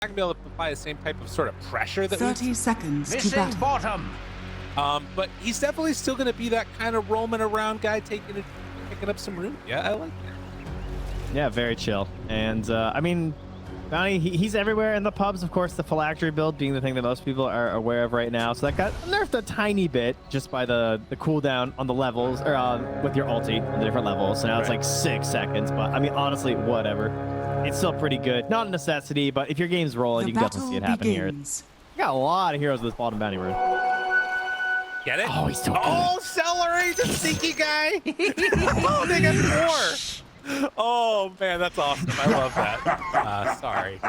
going to be able to apply the same type of sort of pressure that 30 seconds to Missing battle. bottom. but he's definitely still going to be that kind of roaming around guy, picking up some room. Yeah, I like that. Yeah, very chill. And I mean, Bounty, he's everywhere in the pubs. Of course, the phylactery build being the thing that most people are aware of right now. So that got nerfed a tiny bit just by the cooldown on the levels, or with your ulti on the different levels. So now it's like 6 seconds. But I mean, honestly, whatever. It's still pretty good. Not a necessity, but if your game's rolling, you can definitely see it happen here. You got a lot of heroes in this bottom bounty room. Get it? Oh, he's still good. Oh, Celery, the sneaky guy. Oh, they got 4. Oh man, that's awesome. I love that. Sorry,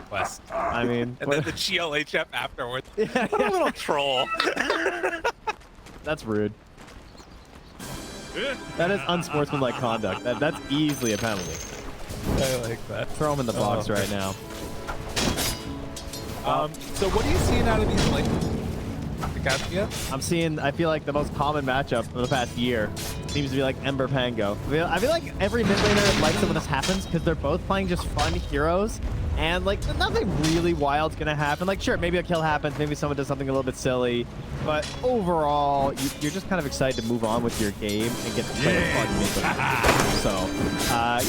Quest. I mean, and then the GLHF afterwards. What a little troll. That's rude. That is unsportsmanlike conduct. That's easily a penalty. I like that. Throw him in the box right now. So what are you seeing out of these like? I'm seeing, I feel like the most common matchup of the past year seems to be like Ember Pango. I feel like every mid laner likes it when this happens because they're both playing just fun heroes and like nothing really wild's gonna happen. Like sure, maybe a kill happens, maybe someone does something a little bit silly, but overall you're just kind of excited to move on with your game and get to play a fun mid laner. So,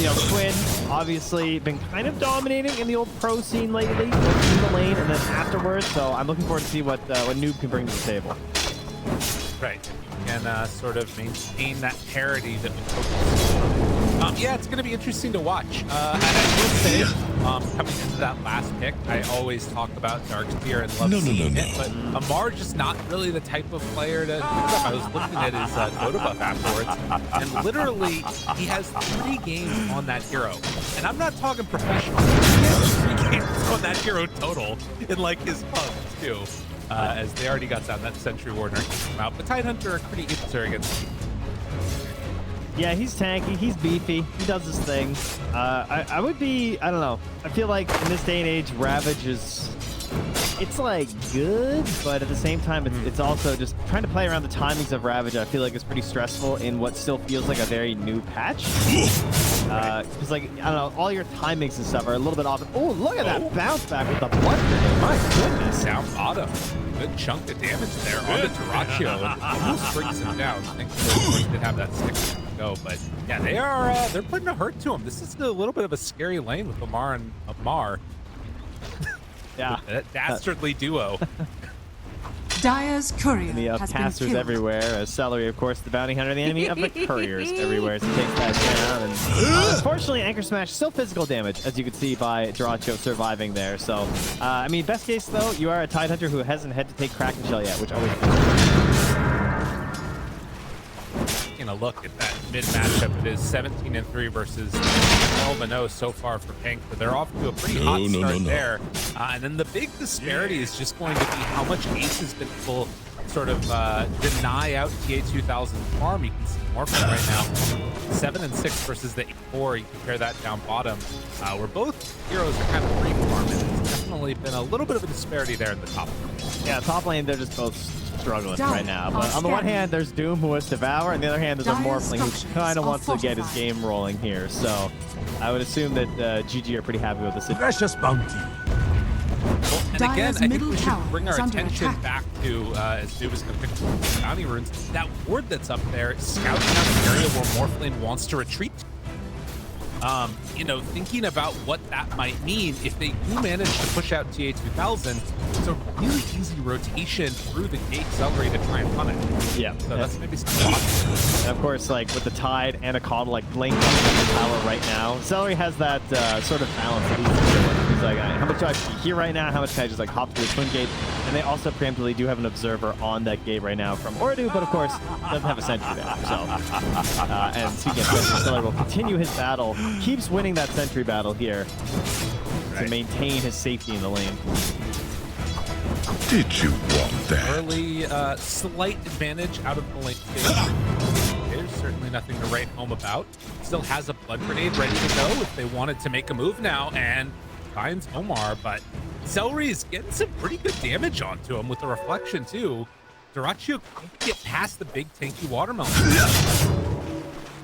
you know, Quinn obviously been kind of dominating in the old pro scene lately, in the lane and then afterwards. So I'm looking forward to see what Noob can bring to the table. Right. And sort of maintain that parity that we focus on. Yeah, it's going to be interesting to watch. And I will say, coming into that last pick, I always talk about Darkspear and love seeing it, but Amar just not really the type of player to pick up. I was looking at his Dota buff afterwards, and literally, he has 3 games on that hero. And I'm not talking professional. He has 3 games on that hero total in like his pubs, too. As they already got down that Sentry Warden came out. But Tidehunter are pretty good surrogates. Yeah, he's tanky, he's beefy, he does his thing. I would be, I don't know. I feel like in this day and age, Ravage is, it's like good, but at the same time, it's also just trying to play around the timings of Ravage. I feel like it's pretty stressful in what still feels like a very new patch. Because like, I don't know, all your timings and stuff are a little bit off. Oh, look at that bounce back with the blood grenade. My goodness. Down bottom. Good chunk of damage there on the Terraccio. Almost brings him down. Thankfully, of course, did have that 6 to go. But yeah, they're putting a hurt to him. This is a little bit of a scary lane with Amar and Amar. Yeah. That dastardly duo. Dire's courier The has been casters killed. everywhere. As Celery, of course, the bounty hunter, the enemy of the couriers everywhere. So he takes that down. And unfortunately, Anchor Smash still physical damage, as you can see by Terraccio surviving there. So, I mean, best case though, you are a Tidehunter who hasn't had to take Kraken Shell yet, which always Taking a look at that mid matchup, it is 17-3 versus 12-0 so far for Pink, but they're off to a pretty hot start there. And then the big disparity is just going to be how much Ace has been able to sort of deny out TA2000 farm. You can see Morphing right now, 7 and 6 versus the 8-4. You compare that down bottom, where both heroes are kind of free farming. It's definitely been a little bit of a disparity there in the top lane. Yeah, top lane, they're just both struggling right now. But on the one hand, there's Doom who wants Devour, and the other hand, there's a Morphling who kind of wants to get his game rolling here. So I would assume that GG are pretty happy with the situation. Precious bounty. Well, and again, I think we should bring our attention attack. back to, as Noob is going to pick the bounty runes, that ward that's up there, scouting out an area where Morphling wants to retreat. You know, thinking about what that might mean if they do manage to push out TA2000, it's a really easy rotation through the gate Celery to try and run it. Yeah. So that's maybe some thoughts. And of course, like with the Tide and a kotl like blinking in power right now, Celery has that sort of balance that he's doing. He's like, how much do I see here right now? How much can I just like hop through the twin gate? And they also preemptively do have an observer on that gate right now from Ordu, but of course doesn't have a sentry there. So, and speaking of sentry, Celery will continue his battle, keeps winning that sentry battle here to maintain his safety in the lane. Did you want that? Early, slight advantage out of the lane stage. There's certainly nothing to write home about. Still has a blood grenade ready to go if they wanted to make a move now, and finds Omar, but Celery is getting some pretty good damage onto him with the reflection too. Terraccio can't get past the big tanky watermelon.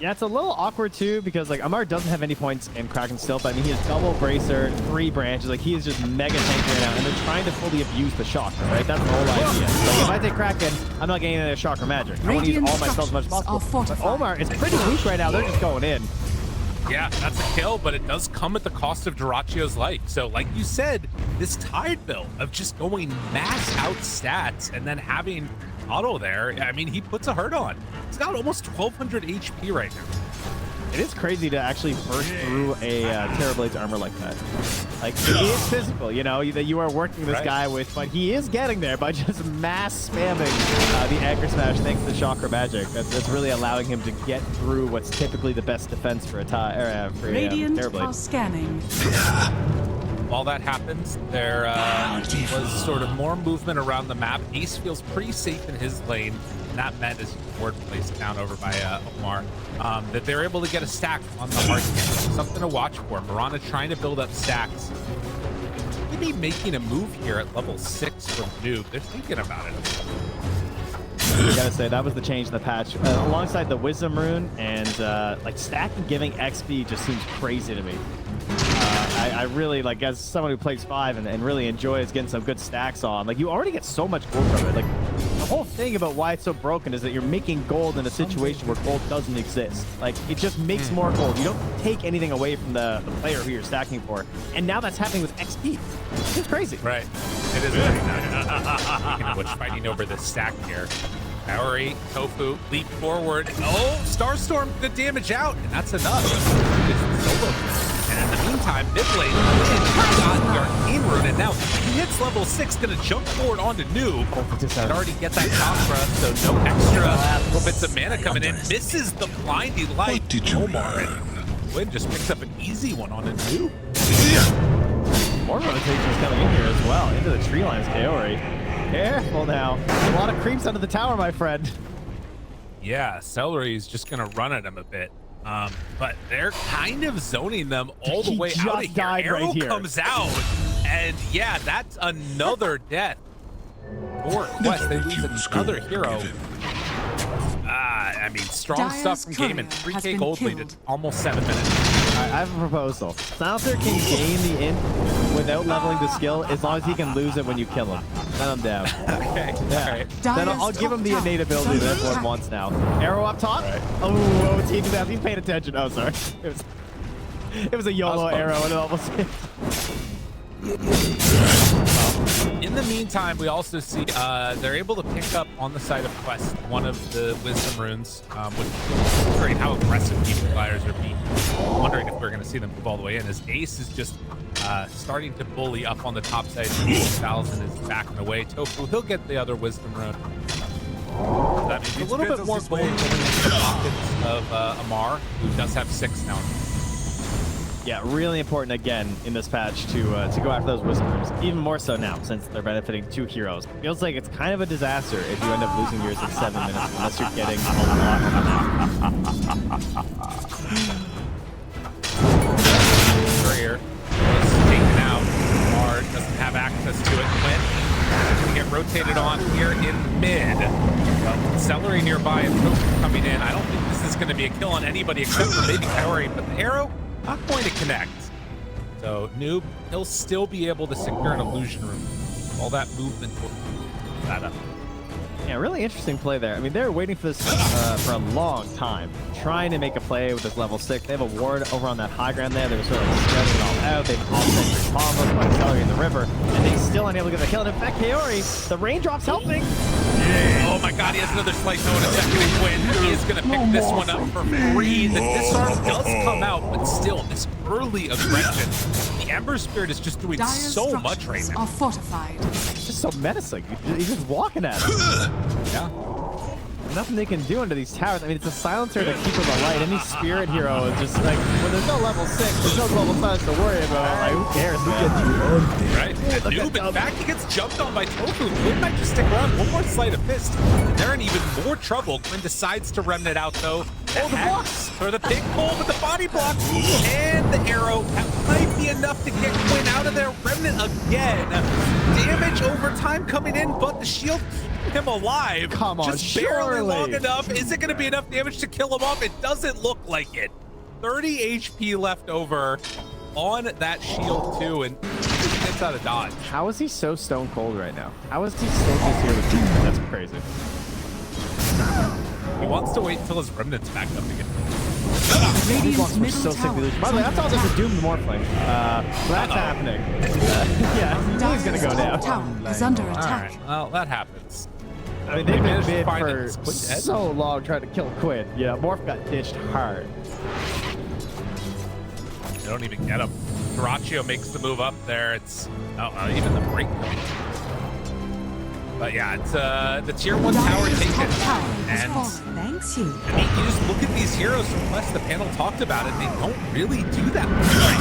Yeah, it's a little awkward too because like Amar doesn't have any points in Kraken still, but I mean he has double bracer, 3 branches, like he is just mega tanky right now, and they're trying to fully abuse the shocker, right? That's the whole idea. Like if I take Kraken, I'm not getting any shocker magic. I want to use all my spells as much as possible. But Omar is pretty weak right now. They're just going in. Yeah, that's a kill, but it does come at the cost of Duracchio's life. So like you said, this Tide build of just going mass out stats and then having Otto there, I mean, he puts a hurt on. He's got almost 1200 HP right now. It is crazy to actually burst through a Terrorblade's armor like that. Like, it is physical, you know, that you are working this guy with, but he is getting there by just mass spamming the Anchor Smash thanks to Chakra Magic. That's really allowing him to get through what's typically the best defense for a Radiant Terrorblade. are scanning. While that happens, there was sort of more movement around the map. Ace feels pretty safe in his lane, and that meant as ward placed down over by Omar, that they're able to get a stack on the hard hit. Something to watch for. Mirana trying to build up stacks. Maybe making a move here at level 6 from Noob. They're thinking about it. I gotta say, that was the change in the patch. Alongside the Wisdom Rune and like stacking giving XP just seems crazy to me. I really, like, as someone who plays 5 and really enjoys getting some good stacks on, like, you already get so much gold from it. Like, the whole thing about why it's so broken is that you're making gold in a situation where gold doesn't exist. Like, it just makes more gold. You don't take anything away from the player who you're stacking for. And now that's happening with XP. It's crazy. Right. It is very nice. Speaking of which, fighting over this stack here. Kaori, Tofu, leap forward. Oh, Starstorm, good damage out, and that's enough. It's solo. And in the meantime, Midlane got the Arcane Rune, and now he hits level 6, gonna jump forward onto Noob. And already get that Chakra, so no extra little bits of mana coming in. Misses the blinding light. Omar, and Quinn just picks up an easy one on a Noob. More rotations coming in here as well. Into the tree lines, Kaori. Careful now. A lot of creeps under the tower, my friend. Yeah, Celery's just gonna run at him a bit. But they're kind of zoning them all the way out of here. Arrow comes out, and yeah, that's another death. Or Quest, they lose another hero. I mean, strong stuff from Game and 3k gold lead at almost 7 minutes. I have a proposal. Silencer can gain the int without leveling the skill as long as he can lose it when you kill him. Then I'm down. Okay. Yeah. Right. Then I'll give him the innate ability that everyone wants now. Arrow up top. Right. Oh, team is he's paying attention. Oh, sorry. It was a YOLO arrow and it almost hit. In the meantime, we also see they're able to pick up on the side of Quest one of the Wisdom Runes, which is great how aggressive people flyers are being. I'm wondering if we're going to see them move all the way in, as Ace is just starting to bully up on the top side. 1,000 is backing away. Tofu, he'll get the other Wisdom Rune. That means a little bit more gold in the pockets of Amar, who does have 6 now. Yeah, really important again in this patch to go after those Wisdom Runes. Even more so now, since they're benefiting 2 heroes. Feels like it's kind of a disaster if you end up losing yours in 7 minutes, unless you're getting a lot. Courier was taken out. Mar doesn't have access to it. Quinn going to get rotated on here in mid. Well, Celery nearby and Tofu coming in. I don't think this is going to be a kill on anybody except for maybe Kaori, but the arrow not going to connect. So Noob, he'll still be able to secure an illusion room. All that movement will that up. Yeah, really interesting play there. I mean, they were waiting for this for a long time, trying to make a play with this level 6. They have a ward over on that high ground there. They were sort of spreading it all out. They've offset your combos by accelerating the river, and they still unable to get the kill. And in fact, Kaori, the raindrop's helping. Oh my god, he has another slight note of second Quinn. He is going to pick this one up for free. The disarm does come out, but still, this early aggression. The Ember Spirit is just doing so much right now. Are fortified. It's just so menacing. He's just walking at it. Yeah. Nothing they can do into these towers. I mean, it's a silencer to keep them alight. Any spirit hero is just like, when there's no level 6, there's no level 5 to worry about. Like, who cares? Who gets you? Right. And Noob, in fact, he gets jumped on by Tofu. Quinn might just stick around. One more slight of fist, and they're in even more trouble. Quinn decides to remnant out, though. Oh, the blocks! Or the big pull with the body block and the arrow. That might be enough to get Quinn out of there. Remnant again. Damage over time coming in, but the shield keeping him alive. Come on, just barely surely. long enough. Is it going to be enough damage to kill him off? It doesn't look like it. 30 HP left over on that shield too, and he gets out of dodge. How is he so stone cold right now? How is he still this here with Demon? That's crazy. He wants to wait until his remnant's back up again. These blocks Radiant's were middle so sick. tower. By the way, that's all just a doomed morphling. So that's happening. Yeah, he's Dire's gonna go top down. tower is under All attack. right, well, that happens. I mean, they've been managed to mid find for it. Is Quinn dead? so long trying to kill Quinn. Yeah, Morph got ditched hard. They don't even get him. Caraccio makes the move up there. It's even the break coming. But yeah, it's the tier 1 tower Dire's taken. top tower is And falling. Thanks you. I mean, you just look at these heroes from West, the panel talked about it, they don't really do that much. They're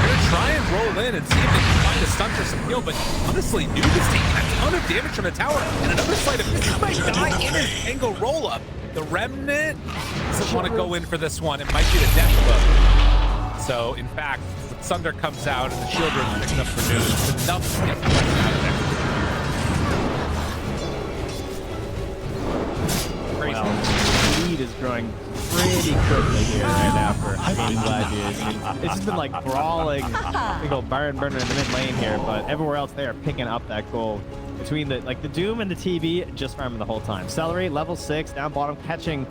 gonna try and roll in and see if they can find a stun for some heal, but honestly, Noob is taking a ton of damage from the tower, and another sleight of this might die in his angle roll-up. The Remnant doesn't want to go in for this one. It might be the death blow. So, in fact, the Thunder comes out and the shield room picks up for Noob. It's enough to get the rest out of there. Crazy. Well, lead is growing pretty quickly here right now for Gladiators. It's just been like brawling, big old Baron Burner in the mid lane here, but everywhere else they are picking up that gold. Between the Doom and the TB, just farming the whole time. Celery, level 6, down bottom, catching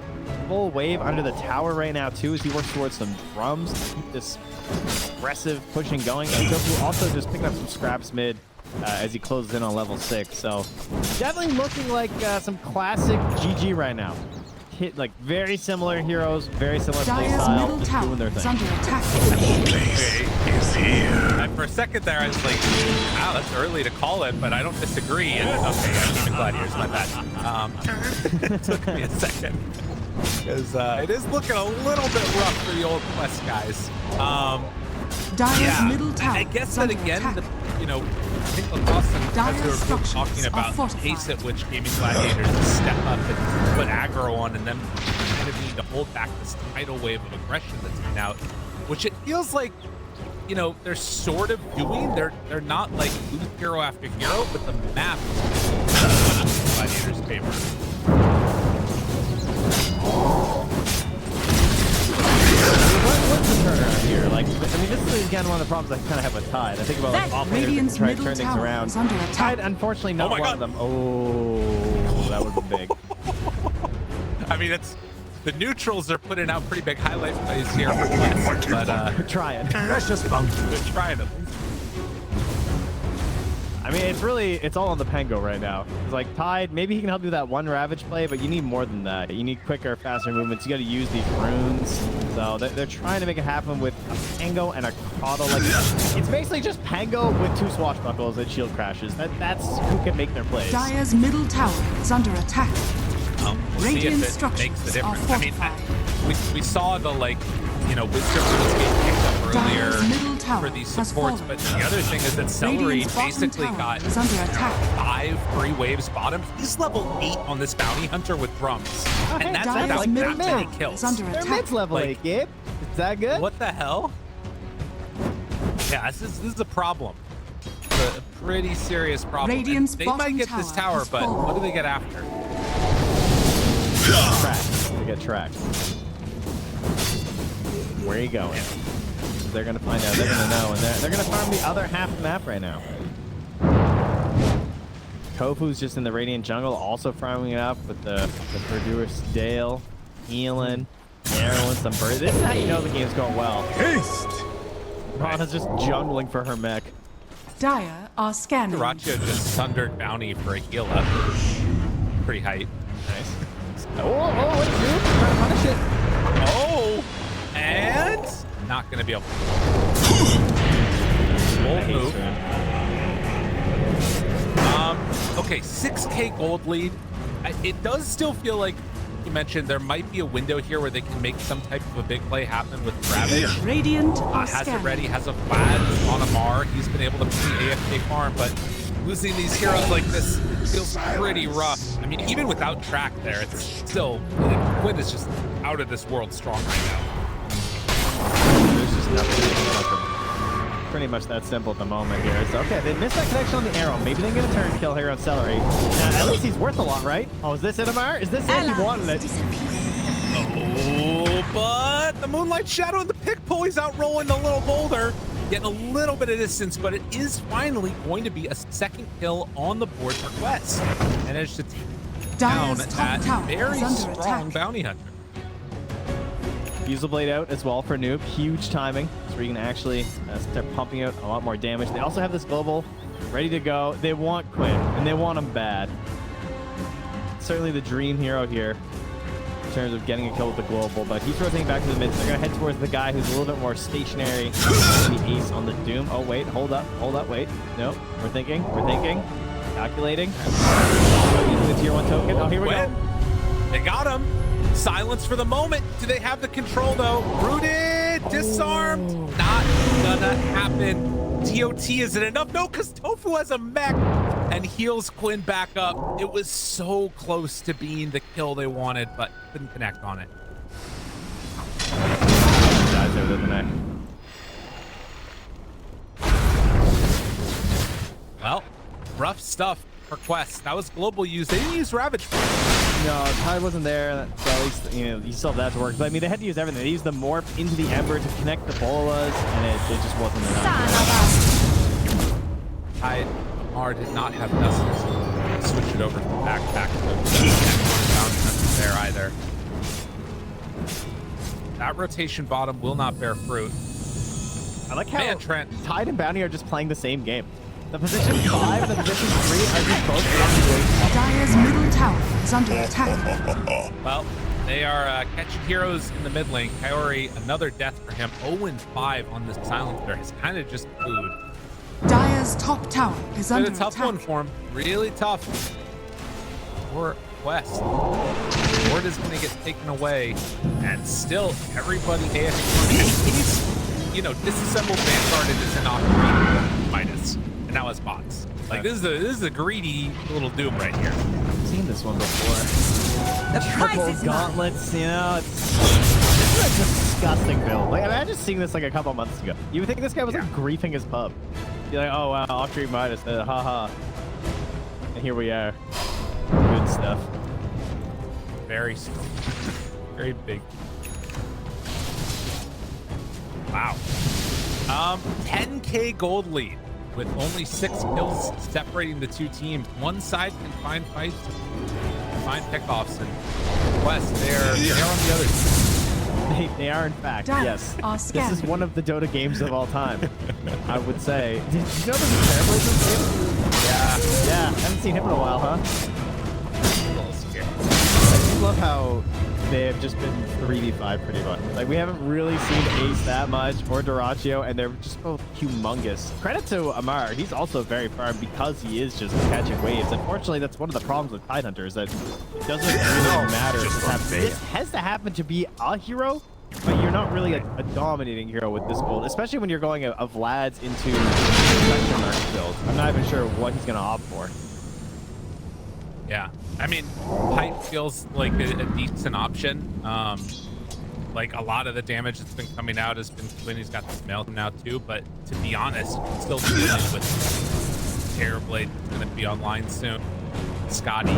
full wave under the tower right now too as he works towards some drums to keep this aggressive pushing going. And Goku also just picking up some scraps mid as he closes in on level 6. So definitely looking like some classic GG right now. Hit like very similar heroes, very similar play Dire's style, middle just tower doing their is thing. under attack. And for a second there, I was like, wow, that's early to call it, but I don't disagree. And, okay, yeah, Demon Gladiators, my bad. It took me a second. Because it is looking a little bit rough for the old Quest guys. Dire's middle tower I guess is that under again, attack. I think Lacoste and Dire's Professor were both structures talking are about the fortified. pace at which Gaming Gladiators step up and put aggro on, and then kind of need to hold back this tidal wave of aggression that's coming out, which it feels like, they're sort of doing. They're not like lose hero after hero, but the map is Gladiators' favor. What's the turnaround here? Like, I mean, this is again one of the problems I kind of have with Tide. I think about like off laners that can Radiant's try to middle turn things tower around. is under attack. Tide, unfortunately, not Oh my one God. of them. Oh, that was big. I mean, the neutrals are putting out pretty big highlight plays here for West, but We're trying. they're trying to. I mean, it's all on the Pango right now. It's like Tide, maybe he can help you with that one Ravage play, but you need more than that. You need quicker, faster movements. You got to use these runes. So they're trying to make it happen with a Pango and a kotl. Like, it's basically just Pango with 2 swashbuckles and shield crashes. That's who can make their plays. Dire's middle tower is under attack. We'll see Radiant if it structures makes the are difference. I mean, fortified. we saw the wisdom rules being picked up Dire's earlier middle tower for these has supports, fallen. but the other thing is that Celery Radiant's bottom basically tower got is under attack. 5 free waves bottom. He's level 8 on this bounty hunter with drums, hey, and that's Dire's without middle that many tower kills. is under Their attack. mid's level Like, 8, Gabe. Is that good? What the hell? Yeah, this is a problem. It's a pretty serious problem. And Radiant's they might bottom get this tower tower, has but fallen. what do they get after? Tracked. They get tracked. Where are you going? They're gonna find out. They're gonna know, and they're gonna farm the other half of the map right now. Tofu's just in the Radiant jungle, also farming it up with the Verdurous Dale, healing, arrowing some birds. This is how you know the game's going well. Haste! Rana's just jungling for her mech. Dire are scanning. Caraccio just sundered bounty for a heal up. Pretty hype. Nice. Oh, what's you? Trying to punish it. Oh, and not gonna be able to. Bold move. Okay, 6K gold lead. It does still feel like you mentioned there might be a window here where they can make some type of a big play happen with Ravage. Radiant are Has it scanning. ready, has a Vlad on a Mar. He's been able to beat AFK farm, but Losing these heroes like this feels pretty rough. I mean, even without track there, it's still, Quinn is just out of this world strong right now. There's just nothing. Pretty much that simple at the moment here. So, okay, they missed that connection on the arrow. Maybe they can get a turn kill here on Celery. Now, at least he's worth a lot, right? Oh, is this it, Amar? Is this it? He wanted it. Oh, but the Moonlight Shadow and the pick pull, he's out rolling the little boulder. Getting a little bit of distance, but it is finally going to be a second kill on the board for Quest. And it's to take down that very strong bounty hunter. Fusel Blade out as well for Noob. Huge timing. So we can actually start pumping out a lot more damage. They also have this global ready to go. They want Quinn, and they want him bad. Certainly the dream hero here in terms of getting a kill with the global, but he's rotating back to the mid. So they're going to head towards the guy who's a little bit more stationary. The ace on the Doom. Oh, wait. Hold up. Hold up. Wait. Nope. We're thinking. We're thinking. Calculating. Using the tier 1 token. Oh, here we go. They got him. Silence for the moment. Do they have the control, though? Rooted. Disarmed. Not gonna happen. TOT, is it enough? No, because Tofu has a mech and heals Quinn back up. It was so close to being the kill they wanted, but couldn't connect on it. Dies over the neck. Well, rough stuff for Quest. That was global use. They didn't use Ravage. No, Tide wasn't there, so at least, you know, you still have that to work. But I mean, they had to use everything. They used the Morph into the Ember to connect the bolas, and it just wasn't enough. Tide Mar did not have Dustin switch it over from backpack to there either. That rotation bottom will not bear fruit. I like how Trent. Tide and Bounty are just playing the same game. The position 5 and the position 3 are just both Dire's middle tower is under attack. Well, they are catching heroes in the mid lane. Kaori, another death for him. 0-5 on this silencer. He's kind of just food. Dire's top tower is under It's a tough attack. one for him. Really tough for Quest. Ward is going to get taken away, and still everybody AFK. He's, you know, disassembled Vanguard and is in Octarine minus. And now has bots. Like this is a greedy little Doom right here. I've seen this one before. The price Triple is not. gauntlets, you know, this is a disgusting build. Like, imagine seeing this like a couple months ago. You would think this guy was like griefing his pub. You're like, oh wow, Octarine minus, haha. And here we are. Good stuff. Very big. Wow. 10K gold lead with only 6 kills separating the two teams. One side can find fights, find pickoffs, and Quest, they're on the other side. They are in fact, Dance yes. are This is scanning. one of the Dota games of all time, I would say. Did you know there's a Trailblazer in this game? Yeah, haven't seen him in a while, huh? A little scared. I do love how they have just been 3v5 pretty much. Like, we haven't really seen Ace that much, or Doraccio, and they're just both humongous. Credit to Amar, he's also very firm because he is just catching waves. Unfortunately, that's one of the problems with Tidehunter, is that it doesn't really matter. This has to happen to be a hero, but you're not really a dominating hero with this build, especially when you're going a Vlad's into Spectrum Arc build. I'm not even sure what he's going to opt for. Yeah, I mean, Pipe feels like a decent option. Like a lot of the damage that's been coming out has been when he's got this mail now too. But to be honest, still dealing with Terrorblade going to be online soon. Scotty,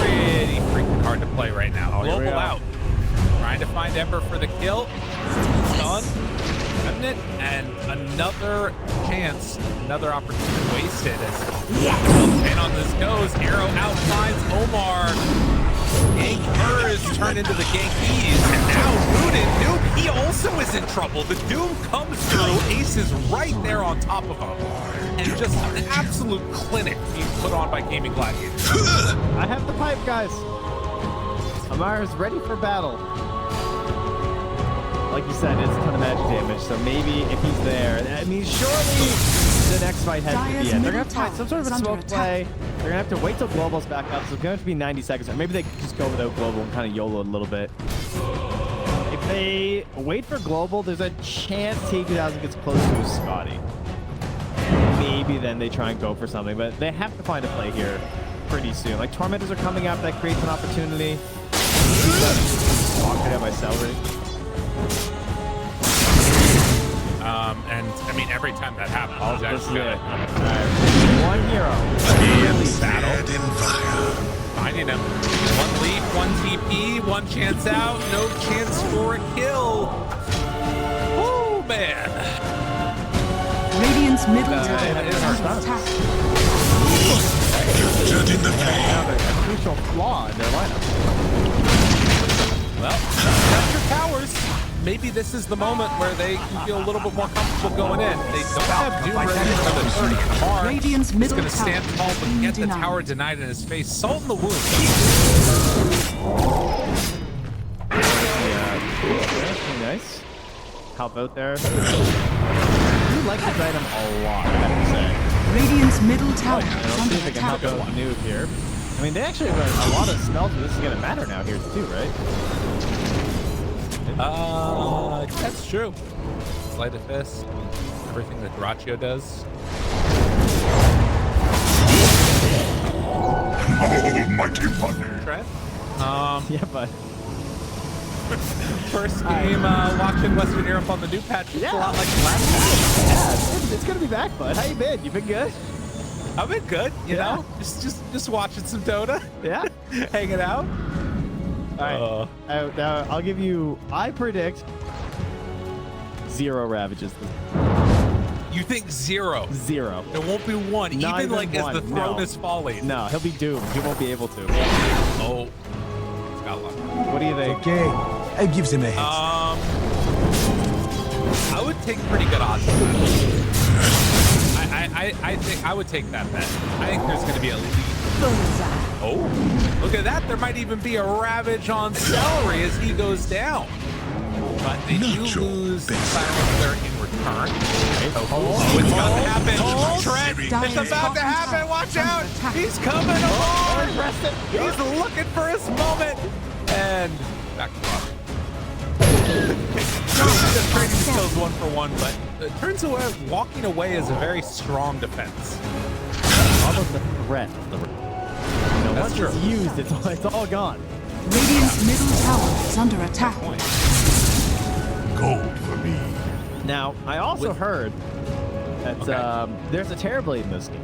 pretty freaking hard to play right now. Here we Global are. out, trying to find Ember for the kill. Done. It, and another chance, another opportunity wasted as and on this goes. Arrow outlines Omar. Gank her is turned into the Gankies, and now Rooted Noob, he also is in trouble. The Doom comes through, Ace is right there on top of him, and just an absolute clinic being put on by Gaming Gladiator. I have the pipe, guys. Amar is ready for battle. Like you said, it's a ton of magic damage, so maybe if he's there, I mean, surely the next fight has to be it. They're going to have to find some sort of a smoke play. They're going to have to wait till Global's back up, so it's going to have to be 90 seconds. Or maybe they can just go without Global and kind of YOLO a little bit. If they wait for Global, there's a chance T2000 gets close to his Scotty. maybe then they try and go for something. But they have to find a play here pretty soon. Like, Tormentors are coming up. That creates an opportunity. Walked ahead by Celery. And I mean, every time that happens, This is good. it. Alright, one hero. In saddle. Finding him. One leap, one TP, one chance out, no chance for a kill. Oh man. Radiant's middle It tower is is hard. under attack. Have a crucial flaw in their lineup. Well, that's your towers. Maybe this is the moment where they can feel a little bit more comfortable going in. They don't have Doom ready for the 30 car. Radiant's He's middle going to stand tower tall is but being get the denied. tower denied in his face. Salt in the wound. Yeah, pretty nice. Help out there. I do like this item a lot, I have to say. Radiant's middle tower And is let's see under if they can help attack. out with Noob here. I mean, they actually have a lot of spells, but this is going to matter now here too, right? That's true. Sleight of fist. Everything that Draccio does. Almighty Thunder. Trev? Yeah, but First game watching Western Europe on the new patch. It's Yeah. a lot like last time. yeah, it's going to be back, bud. How you been? You been good? I've been good, you Yeah. know? Just watching some Dota. Yeah. Hanging out. All right. Now I'll give you. I predict 0 ravages. You think 0? 0. There won't be 1, Not even like one. as the throne No. is falling. No, he'll be doomed. He won't be able to. Oh, it's got luck. What do you think? Okay, I gives him a head. I would take pretty good odds. I think I would take that bet. I think there's going to be a lead. Bullseye. Oh, look at that. There might even be a ravage on Celery as he goes down. But they do Not your lose best. Silencer in return. Oh, it's about to happen. Trent, it's Dyer's about to bottom happen. tower Watch is under out. attack. He's coming along. He's looking for his moment. And back to bottom. The trading skills 1 for 1, but it turns out walking away is a very strong defense. Almost a threat. That's Once true. it's used, it's all gone. Radiant's middle tower is under attack. Gold for me. Now, I also heard that there's a Terrorblade in this game.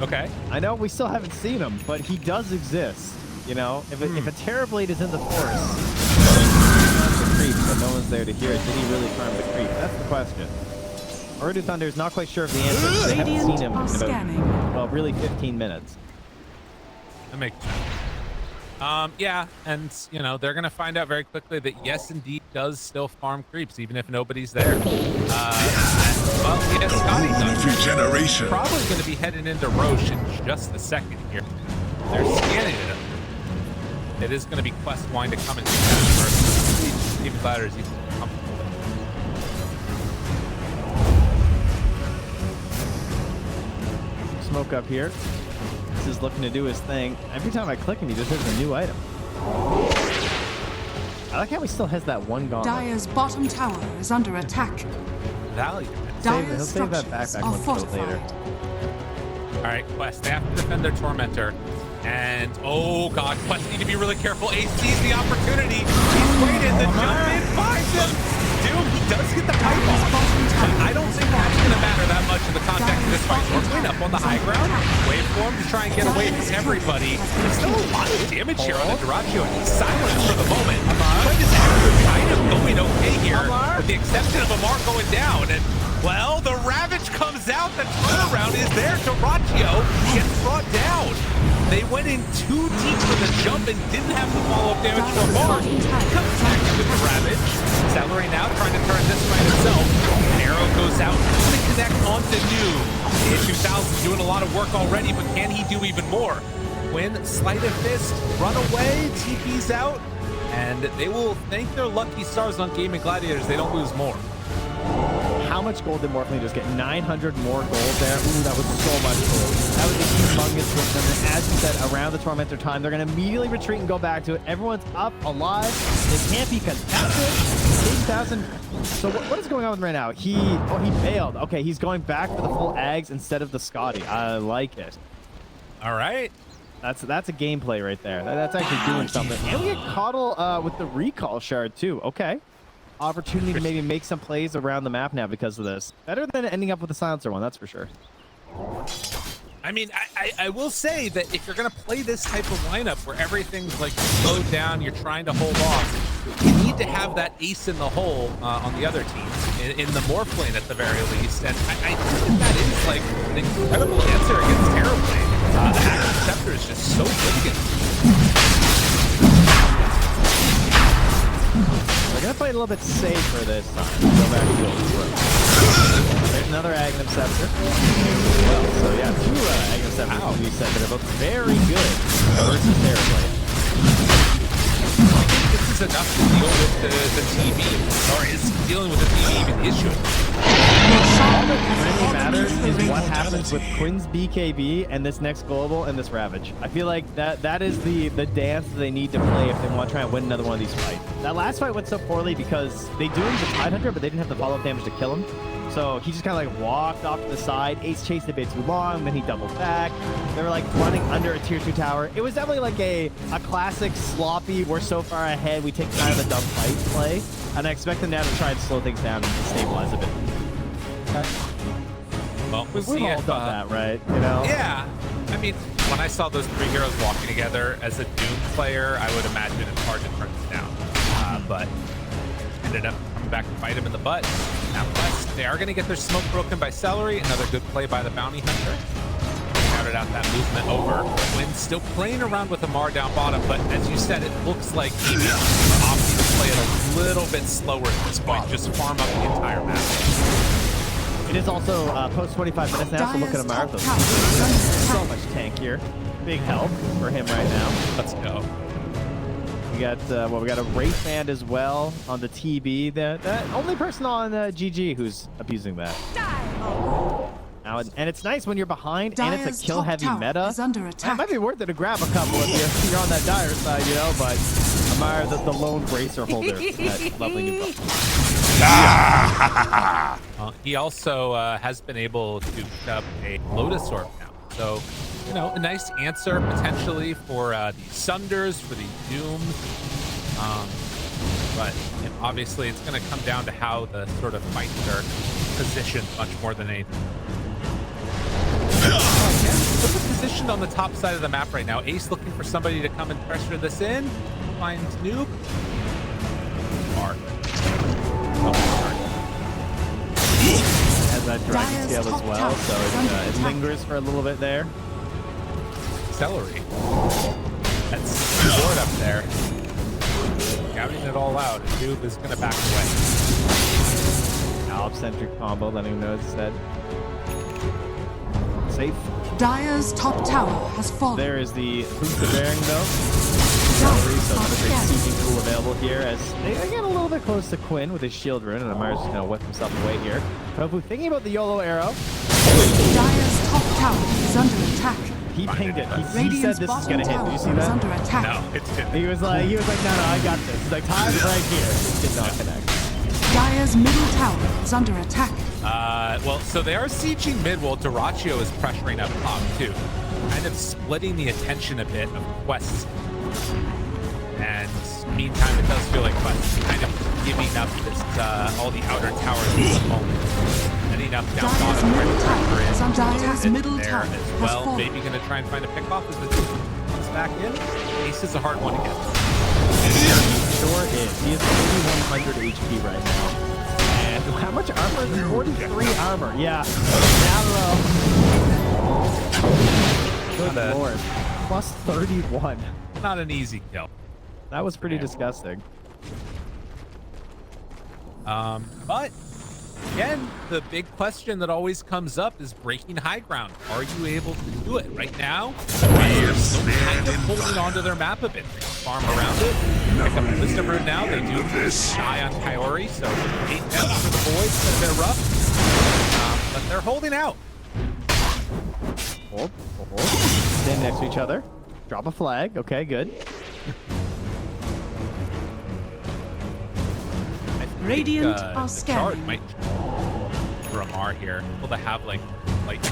Okay. I know we still haven't seen him, but he does exist. You know, if a Terrorblade is in the forest, the creep, but no one's there to hear it, did he really farm the creep? That's the question. Urdu Thunder is not quite sure of the answer. Because they haven't seen Radiant him are in scanning. about, well, really 15 minutes. That makes sense. Yeah, and you know they're gonna find out very quickly that yes, indeed, does still farm creeps even if nobody's there. Well, yeah, Scotty Gold does. of regeneration. Probably gonna be heading into Roche in just a second here. They're scanning it. It is gonna be Quest Wine to come and do that first. Even Ladder is even comfortable. Smoke up here. This is looking to do his thing. Every time I click him, he just hits a new item. I like how he still has that one gauntlet. Dyer's bottom tower is under attack. Value. He'll Dyer's save that structures backpack are one for later. fortified. All right, Quest. They have to defend their Tormentor. And, oh, God, Quest need to be really careful. Ace sees the opportunity. He's waited. The jump in finds him. Dude, he does get the pipe Dyer's off. bottom But tower I don't is think that's going to fortified. matter that much in the context of this fight. We're clean up on the high ground. Wait for him to try and get away from everybody. There's still a lot of damage here on the Duraccio. He's silent for the moment. But is actually kind of going okay here, with the exception of Amar going down. And, well, the Ravage comes out. The turnaround is there. Duraccio gets brought down. They went in too deep for the jump and didn't have the follow-up damage for Amar. Comes back with the Ravage. Celery now trying to turn this by himself. Arrow goes out, going to connect onto New. The 2000 doing a lot of work already, but can he do even more? Quinn, sleight of fist, run away, TP's out, and they will thank their lucky stars on Gaming Gladiators. They don't lose more. How much gold did Morphing just get? 900 more gold there. Ooh, that was so much gold. That was a humongous win. And as you said, around the Tormentor time, they're going to immediately retreat and go back to it. Everyone's up, alive. They can't be contested. 8,000 So what is going on right now? He bailed. Okay, he's going back for the full Ags instead of the Scotty. I like it. All right. That's a gameplay right there. That's actually doing something. And we get kotl with the recall shard too. Okay. Opportunity to maybe make some plays around the map now because of this. Better than ending up with a silencer one, that's for sure. I mean, I will say that if you're going to play this type of lineup where everything's like slowed down, you're trying to hold off, you need to have that ace in the hole on the other teams, in the morph lane at the very least. And I think that is like an incredible answer against Terrorblade. The Active Scepter is just so good against him. We're going to play a little bit safer this time. Go back to it. There's another Aghanim Scepter. Well, so yeah, two Aghanim Scepters can be said that are both very good versus Terrorblade. This is enough to deal with the TV, or is dealing with the TV even the issue? All that really matters is what happens with Quinn's BKB and this next global and this Ravage. I feel like that is the dance that they need to play if they want to try and win another one of these fights. That last fight went so poorly because they do him the Tidehunter, but they didn't have the follow-up damage to kill him. So he just kind of like walked off to the side. Ace chased a bit too long, then he doubled back. They were like running under a tier 2 tower. It was definitely like a classic sloppy, we're so far ahead, we take kind of a dumb fight play. And I expect them now to try and slow things down and stabilize a bit. Okay. Well, we'll We've see all if, done that, right? You know? Yeah. I mean, when I saw those three heroes walking together as a Doom player, I would imagine it's hard to turn this down. But ended up coming back to fight him in the butt. Nevertheless, they are going to get their smoke broken by Celery. Another good play by the Bounty Hunter. Counted out that movement over. Quinn still playing around with Amar down bottom, but as you said, it looks like he is opting to play it a little bit slower at this point. Just farm up the entire map. It is also post 25 minutes now, so look at Amar. So much tankier. Big help for him right now. Let's go. We got we got a Wraith Band as well on the TB. The only person on GG who's abusing that. Now, and it's nice when you're behind and it's a kill-heavy meta. It might be worth it to grab a couple if you're on that dire side, you know. But Amar, the lone bracer holder, that lovely new buff. He also has been able to pick up a Lotus Orb now. So, you know, a nice answer potentially for the Sunders, for the Dooms. But you know, obviously it's going to come down to how the sort of fights are positioned much more than anything. Sort of positioned on the top side of the map right now. Ace looking for somebody to come and pressure this in. Finds Noob. Mark. Has that dragon scale as well, so it lingers for a little bit there. Celery. That's sword up there. Scouting it all out. And Noob is going to back away. Alp-centric combo, letting him know it's dead. Safe. Dire's top tower has fallen. There is the booster bearing though. Celery, so another big seeking tool available here as they get a little bit close to Quinn with his shield rune, and Amar's just gonna whip himself away here. Tofu thinking about the YOLO arrow. Dire's top tower is under attack. He pinged it. He said this is gonna hit. Did you see that? Under attack. No, it didn't. He was like, no, I got this. He's like, time's right here. Did not connect. Dire's middle tower is under attack. Well, so they are sieging mid while Duraccio is pressuring up top too. Kind of splitting the attention a bit of Quest. And meantime, it does feel like Quest is kind of giving up this, all the outer towers at the moment. Ending up down bottom where the pressure is. Dire's middle There tower as well. has Maybe going to try and find a pick off as the team comes back in. Ace is a hard one to get. Sure is. He is 3100 HP right now. And how much armor is it? 43 armor. Yeah. Down low. Good lord. Plus 31. Not an easy kill. That was pretty disgusting. But again, the big question that always comes up is breaking high ground. Are you able to do it right now? They're still kind of holding onto their map a bit. They can farm around it. Pick up the Wisdom Rune now. They do shy on Coyote, so 8 deaths for the boys. It's been a bit rough, but they're holding out. Hold. Stand next to each other. Drop a flag. Okay, good. I Radiant the are Shard scanning. might Ramar here. Able to have like light.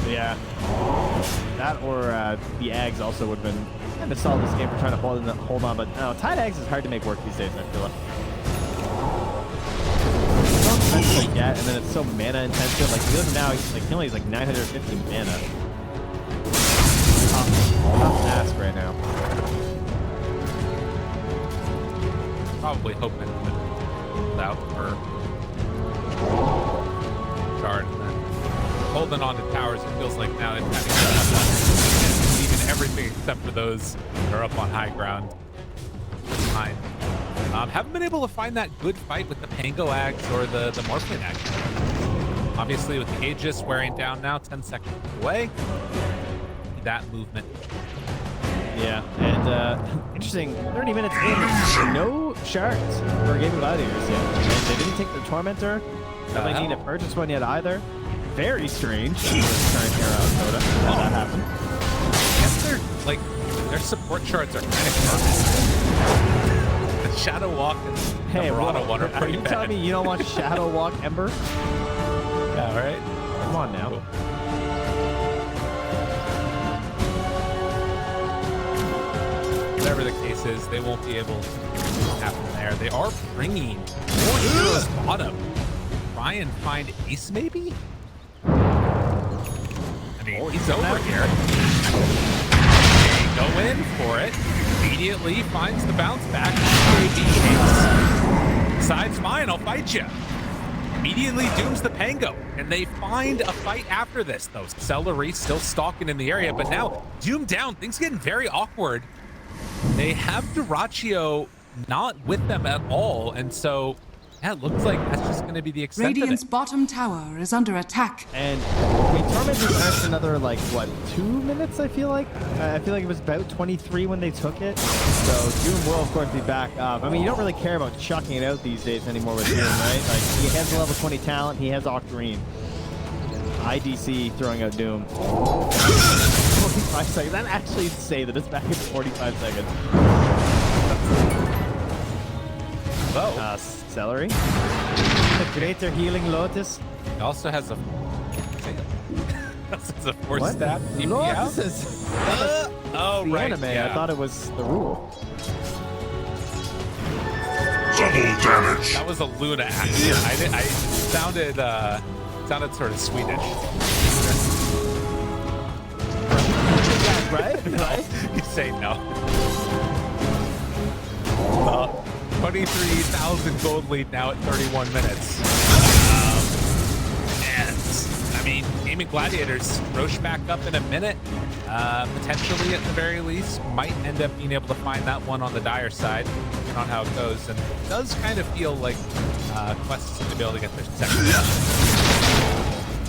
Yeah. That or the Ags also would have been kind of solid this game for trying to hold on, but no, Tide Ags is hard to make work these days, I feel like. It's so expensive to get, and then it's so mana intensive. Like, he doesn't now, he only has like 950 mana. Tough ask right now. Probably hoping to out for Shard. And then holding on to towers, it feels like now they've kind of got even everything except for those that are up on high ground behind. Haven't been able to find that good fight with the Pango Ags or the Morphing Ags. Obviously, with the Aegis wearing down now, 10 seconds away. That movement. Yeah, and interesting, 30 minutes in, no shards for Game of Gladiators yet. And they didn't take the Tormentor. Don't need to purchase one yet either. Very strange. Current era of Dota. How that happened. I guess their support shards are kind of garbage. The Shadow Walk and the Murata one are pretty bad. Are you telling me you don't want Shadow Walk Ember? Yeah, right? Come on now. Cool. Whatever the case is, they won't be able to happen there. They are bringing more heroes bottom. Try and find Ace, maybe? I mean, he's over here. They go in for it. Immediately finds the bounce back. Maybe Ace. Decides, fine, I'll fight you. Immediately dooms the Pango, and they find a fight after this, though. Celery still stalking in the area, but now Doom down. Things getting very awkward. They have Duraccio not with them at all, and so yeah, it looks like that's just going to be the extent Radiant's of it. bottom tower is under attack. And I mean, Tormentor's actually another, like, what, 2 minutes, I feel like? I feel like it was about 23 when they took it. So Doom will, of course, be back up. I mean, you don't really care about chucking it out these days anymore with Doom, right? Like, he has a level 20 talent. He has Octarine. IDC throwing out Doom. 45 seconds. That actually say that it's back in 45 seconds. Whoa. Celery. The Greater Healing Lotus. He also has a force stab. Lotuses. Oh, The right. anime. Yeah. I thought it was the rule. Double damage. That was a Luna action. I sounded sort of Swedish. Right? Right? You say no. 23,000 gold lead now at 31 minutes. And I mean, Gaming Gladiators, Roche back up in a minute. Potentially, at the very least, might end up being able to find that one on the Dire side, depending on how it goes. And it does kind of feel like Quest is going to be able to get their second.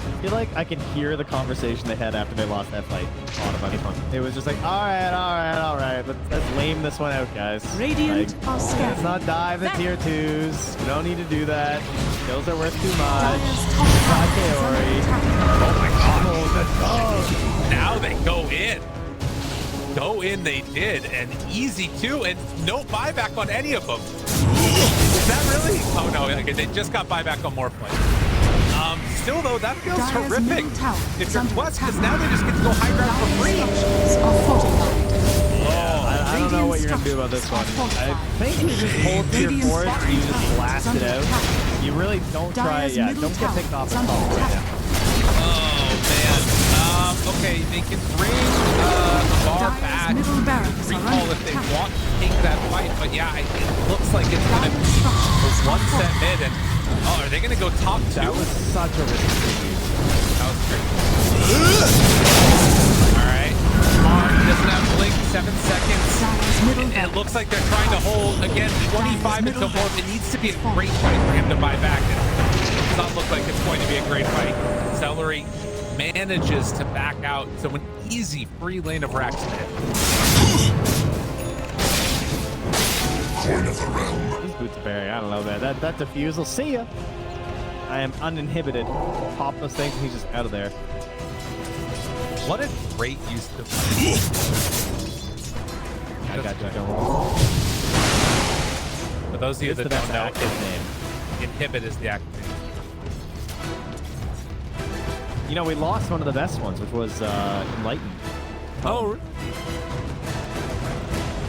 I feel like I can hear the conversation they had after they lost that fight. It was just like, all right. Let's lame this one out, guys. Radiant Like, are let's scanning. not dive the tier 2s. We don't need to do that. Skills are worth too much. Dire's top tower is under Kaori. attack. Oh my god. Now they go in. Go in they did, and easy too, and no buyback on any of them. Is that really? Oh no, okay, they just got buyback on Morphing. Still though, that feels Dire's horrific. middle tower If is you're under Quest, because attack. now they just get to go high ground for free. Structures are fortified. I don't know what you're going to do about this one. I think you just hold tier 4s and you just blast it out. You really don't try, don't get picked off at all right now. Oh man. Okay, they can bring Bar Dire's back, middle barracks are recall under if they attack. want to take that fight, but yeah, it looks like it's going to be a one-set mid, and are they going to go top 2? That was such a risky preview. That was great. All right. Doesn't have blink, 7 seconds. Dire's middle And it looks like they're trying to hold, again, 25 until more. It needs to be a great fight for him to buy back. It does not look like it's going to be a great fight. Celery manages to back out. So an easy free lane of Rax mid. Coin of the realm. These boots are very, I don't know, man. That defusal, see ya. I am uninhibited. Pop those things and he's just out of there. What a great use of I got you. For those of you that don't know, his name. Inhibit is the active name. You know, we lost one of the best ones, which was Enlightened. Oh,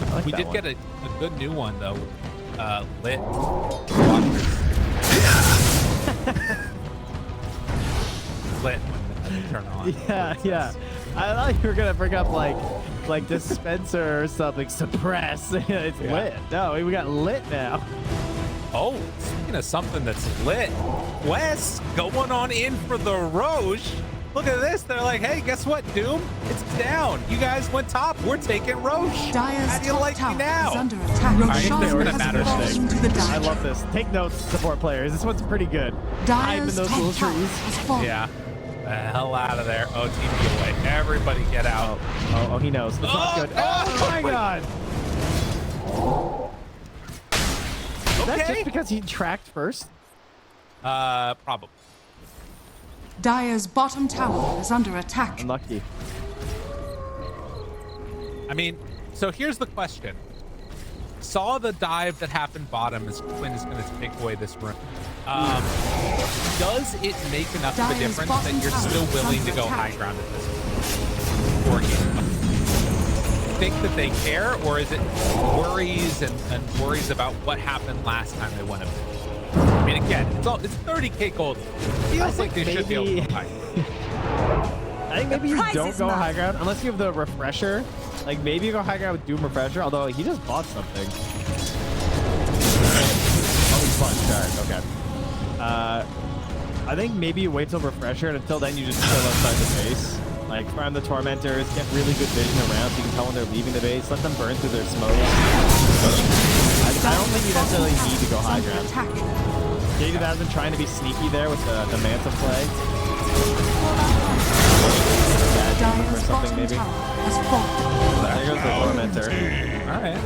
I like we that did one. get a good new one though. Lit. Lit when they turn on. Yeah. I thought you were gonna bring up like dispenser or something. Suppress. It's lit. No, we got lit now. Oh, speaking of something that's lit, Wes going on in for the Roche. Look at this. They're like, hey, guess what, Doom? It's down. You guys went top. We're taking Roche. Dire's How do you top like me tower now? is under attack. I think Roshan it's gonna has matter fallen today. to the I dungeon. love this. Take notes, support players. This one's pretty good. Hide in Dire's those top little tower trees. has fallen. Yeah. The hell out of there. Oh, TP away. Everybody get out. Oh, he knows. It's not good. Oh my god. Is that Okay. just because he tracked first? Probably. Dire's bottom tower is under attack. Unlucky. I mean, so here's the question. Saw the dive that happened bottom as Quinn is going to take away this room. Does it make enough of a Dire's difference that bottom you're tower still is willing to under go attack. high ground at this point? Or think that they care, or is it worries and worries about what happened last time they went up? I mean, again, it's 30k gold. Feels like they should be able to go high. I think maybe you prize don't is go not- high ground unless you have the refresher. Like maybe you go high ground with Doom refresher. Although he just bought something. Oh, he bought shard. Okay. I think maybe you wait till refresher, and until then you just chill outside the base. Like farm the tormentors, get really good vision around so you can tell when they're leaving the base. Let them burn through their smoke. I don't think you necessarily need to go high ground. Gated has been trying to be sneaky there with the Manta play. Or Dire's something bottom maybe. tower has fallen. There goes the tormentor. All right.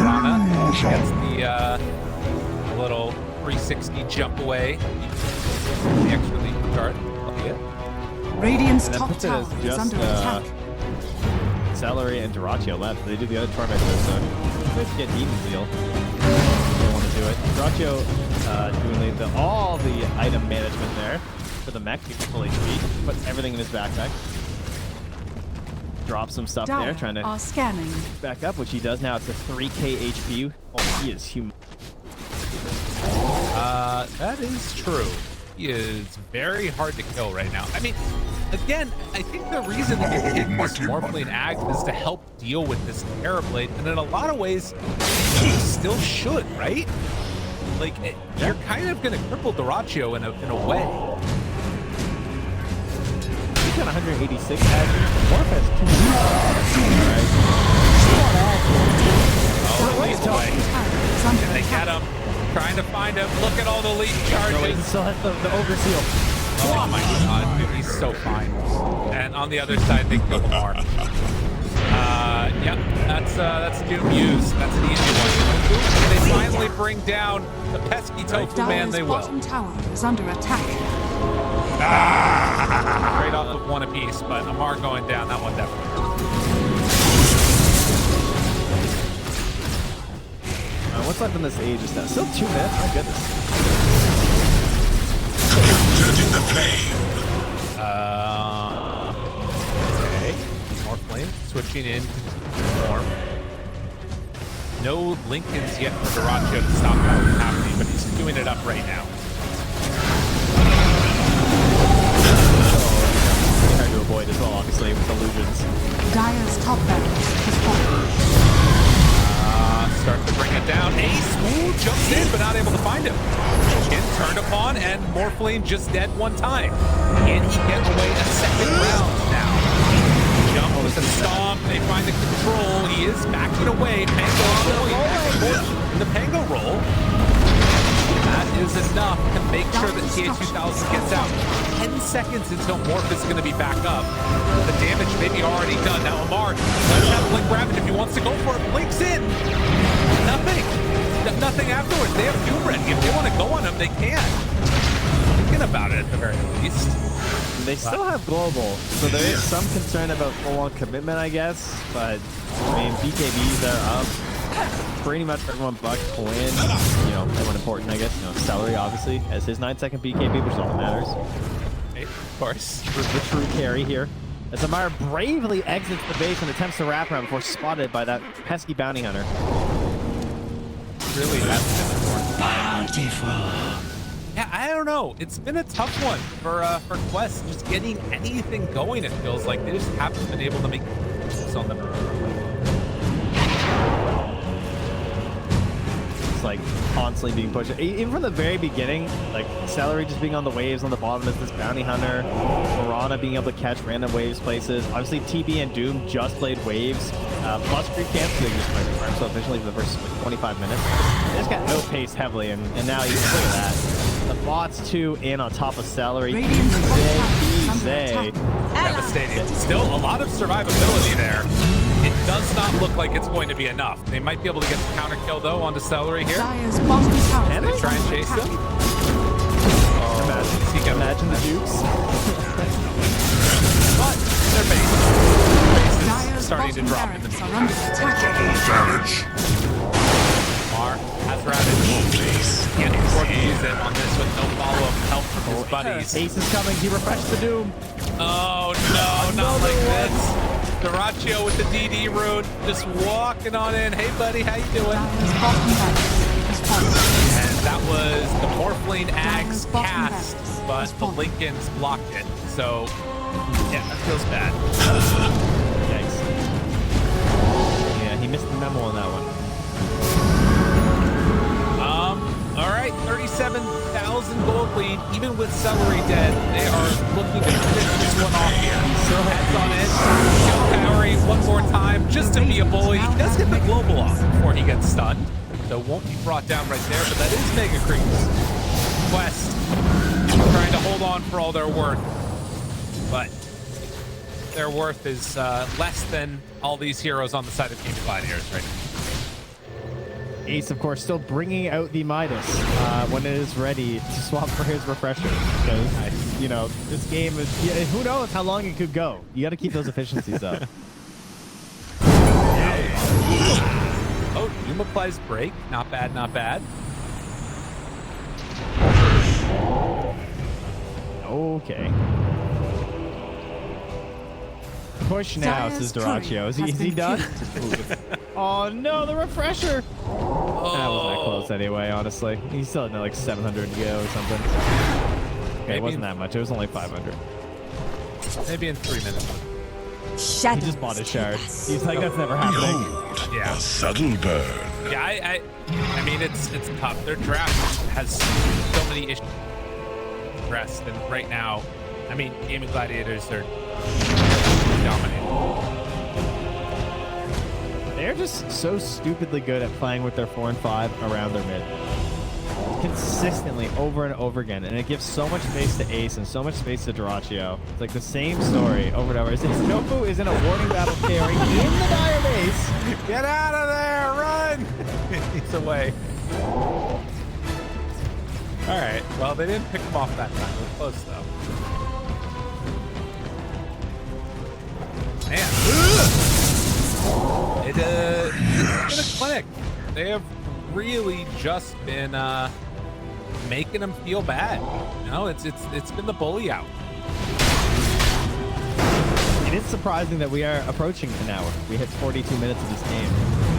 Rana gets the little 360 jump away. The extra lead chart. Love it. Radiant's And that top puts it tower as is just under attack. Celery and Duraccio left. They do the other tormentor, so let's get Eden deal. They want to do it. Duraccio doing all the item management there for the mech. He's fully HP. Puts everything in his backpack. Drops some stuff there, Dire trying to are scanning. back up, which he does now. It's a 3k HP. Oh, he is human. That is true. He is very hard to kill right now. I mean, again, I think the reason that you pick this Morphling Ag is to help deal with this Terrorblade, and in a lot of ways, you still should, right? Like, you're kind of going to cripple Duraccio in a way. He's got 186 Ag. Morph has 2. Oh, Dire's he's away. bottom tower is under They get attack. him. Trying to find him. Look at all the lead No, he charges. still has the overseal. Oh my god, dude, he's so fine. And on the other side, they kill more. Yep, that's Doom used. That's an easy one. Can they finally bring down the pesky tofu man? Dire's They will. bottom tower is under attack. Trade off of one apiece, but Amar going down, that one definitely. What's left in this Aegis now? Still 2 minutes? My goodness. Judging the flame. Okay. More flame. Switching in to form. No Lincolns yet for Duraccio to stop that from happening, but he's doing it up right now. Hard to avoid as well, obviously, with illusions. Dire's top barracks has fallen. Starting to bring it down. Ace, ooh, jumps in, but not able to find him. Skin turned upon, and Morphling just dead one time. Can he get away a second round now? Jump with the stomp. They find the control. He is backing away. Pango in the Pango roll. That is enough to make sure that TA2000 gets out. 10 seconds until Morph is going to be back up. The damage may be already done. Now Amar does have Blink Ravage if he wants to go for it. Blinks in. Nothing. Nothing afterwards. They have Doom ready. If they want to go on him, they can. He's going about it at the very least. They still have global, so there is some concern about full-on commitment, I guess. But I mean, BKBs are up. Pretty much everyone but Quinn. You know, everyone important, I guess. You know, Celery obviously has his 9-second BKB, which is all that matters. Right, of course. The true carry here. As Amara bravely exits the base and attempts to wrap around before spotted by that pesky bounty hunter. Really has been important. Yeah, I don't know. It's been a tough one for Quest. Just getting anything going, it feels like. They just haven't been able to make moves on them. Like constantly being pushed. Even from the very beginning, like Celery just being on the waves on the bottom as this bounty hunter, Mirana being able to catch random waves places. Obviously, TB and Doom just played waves. Plus creep camps, they just played farm so efficiently for the first like 25 minutes. They just got outpaced heavily, and now you look at that. The bots too in on top of Celery. Devastating. Still a lot of survivability there. It does not look like it's going to be enough. They might be able to get the counter kill though onto Celery here. Can they try and chase him? Imagine the Dukes. But their base is starting to drop in the Double damage. Mar has Ravage. Can't afford to use it on this with no follow-up help from his buddies. Ace is coming. He refreshed the Doom. Oh no, not like this. Duraccio with the DD rune, just walking on in. Hey buddy, how you doing? And that was the Morphling Ags cast, but the Lincolns blocked it. So, yeah, that feels bad. Yikes. Yeah, he missed the memo on that one. All right, 37,000 gold lead. Even with Celery dead, they are looking to finish this one off here. So heads on it. Kill Powery one more time just to be a bully. He does get the global off before he gets stunned, so won't be brought down right there, but that is Mega Creeps. Quest trying to hold on for all their worth, but their worth is less than all these heroes on the side of Team Gladiators right now. Ace, of course, still bringing out the Midas when it is ready to swap for his refresher. Because, you know, this game is... Yeah, who knows how long it could go. You got to keep those efficiencies up. Oh, Doom applies break. Not bad, not bad. Okay. Push now, says Duraccio. Is he done? Oh no, the refresher! That wasn't that close anyway, honestly. He still had like 700 to go or something. Okay, it wasn't that much. It was only 500. Maybe in 3 minutes. He just bought his shard. He's like, that's never happening. Yeah. A sudden burn. Yeah, I mean, it's tough. Their draft has so many issues rest, and right now, I mean, Gaming Gladiators are dominating. They're just so stupidly good at playing with their 4 and 5 around their mid. Consistently over and over again, and it gives so much space to Ace and so much space to Duraccio. It's like the same story over and over. Nobu is in a warning battle carry in the Dire base. Get out of there! Run! He's away. All right. Well, they didn't pick him off that time. It was close though. Man, it's been a clinic. They have really just been making them feel bad. You know, it's been the bully out. It is surprising that we are approaching an hour. We hit 42 minutes of this game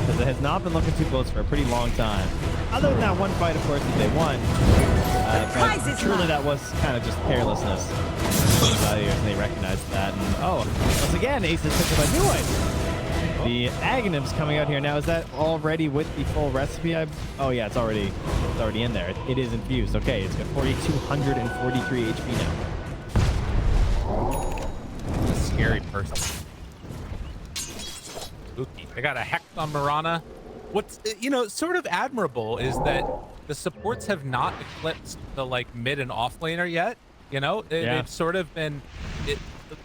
because it has not been looking too close for a pretty long time. Other than that one fight, of course, that they won. But truly, that was kind of just carelessness. And they recognized that. And once again, Ace is picking up a new item. The Aghanims coming out here now. Is that already with the full recipe? Oh yeah, it's already in there. It is infused. Okay, it's got 4,243 HP now. A scary person. Spooky. They got a Hex on Mirana. What's sort of admirable is that the supports have not eclipsed the mid and off laner yet. You know, they've sort of been.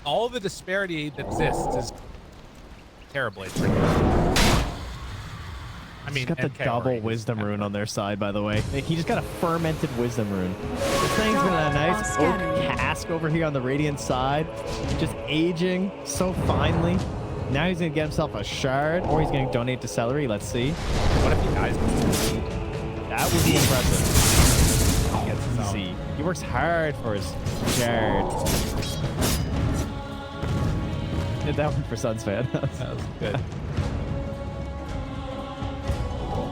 All the disparity that exists is terribly. I I mean, He's got the double wisdom rune on their side, by the way. Like, he just got a fermented wisdom rune. This thing's got a nice oak cask over here on the radiant side, just aging so finely. Now he's gonna get himself a shard, or he's gonna donate to celery. Let's see. What if he dies? That would be impressive. He gets his own. See, he works hard for his shard. Did that one for Suns fan. That was good.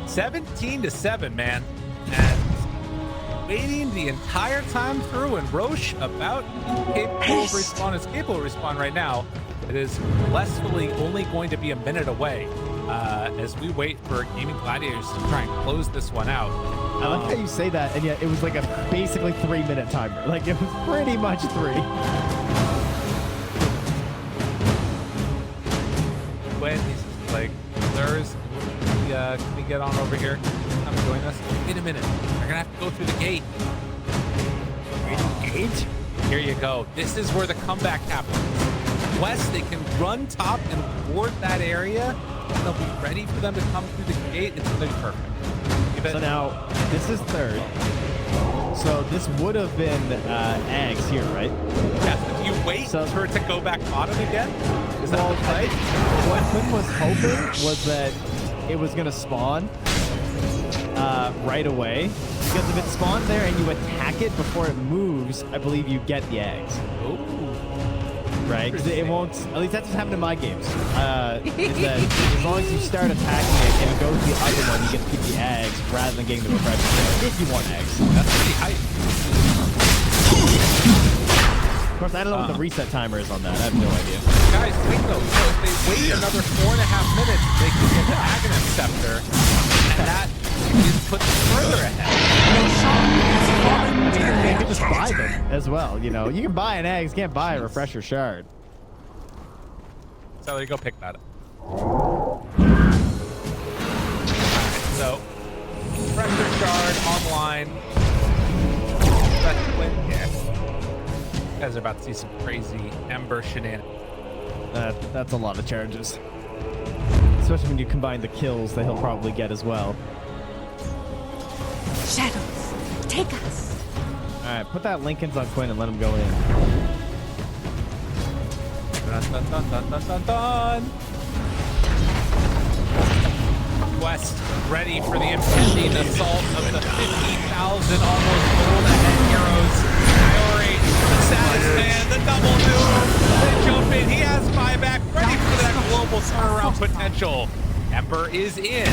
17-7, man. And waiting the entire time through, and Roche about incapable of respawn. Is capable of respawn right now. It is blissfully only going to be a minute away as we wait for Gaming Gladiators to try and close this one out. I like how you say that, and yet it was like a basically 3-minute timer. Like, it was pretty much 3. When he's like, there's, can we get on over here? Come join us. Wait a minute. They're gonna have to go through the gate. Gate? Here you go. This is where the comeback happens. West, they can run top and ward that area, and they'll be ready for them to come through the gate. It's gonna be perfect. So now, this is 3rd. So this would have been eggs here, right? Yes, if you wait for it to go back bottom again, is that right? What Quinn was hoping was that it was going to spawn right away. Because if it spawns there and you attack it before it moves, I believe you get the eggs. Ooh. Right? Because it won't, at least that's what's happened in my games. Is that as long as you start attacking it and it goes to the other one, you get to keep the eggs rather than getting the refresher. If you want eggs. That's pretty high. Of course, I don't know what the reset timer is on that. I have no idea. Guys, wait though. So if they wait another 4.5 minutes, they can get the Aghanim Scepter, and that is put further ahead. You can just buy them as well. You know, you can buy an egg, you can't buy a refresher shard. So there you go, pick that up. So, refresher shard online. That's Quinn. Yeah. You guys are about to see some crazy Ember shenanigans. That's a lot of charges. Especially when you combine the kills that he'll probably get as well. Shadows, take us. Alright, put that Lincoln's on Quinn and let him go in. Dun, dun, dun, dun, dun, dun, dun. West ready for the impending assault of the 50,000 almost gold ahead heroes. Priori, the saddest man, the double doom, the jump in. He has buyback, ready for that global turnaround potential. Ember is in.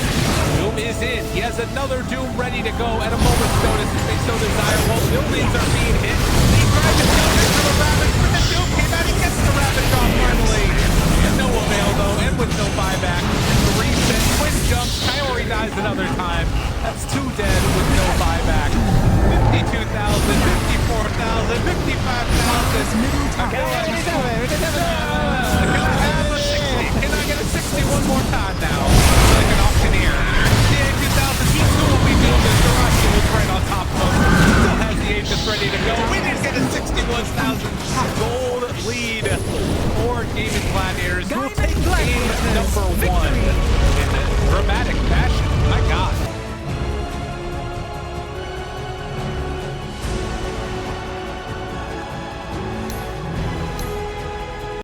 Doom is in. He has another Doom ready to go at a moment's notice if they so desire. While buildings are being hit, he tried to jump into the Ravage, but the Doom came out. He gets the Ravage off finally. No avail though, and with no buyback. The reset, Quinn jumps, Coyote dies another time. That's 2 dead with no buyback.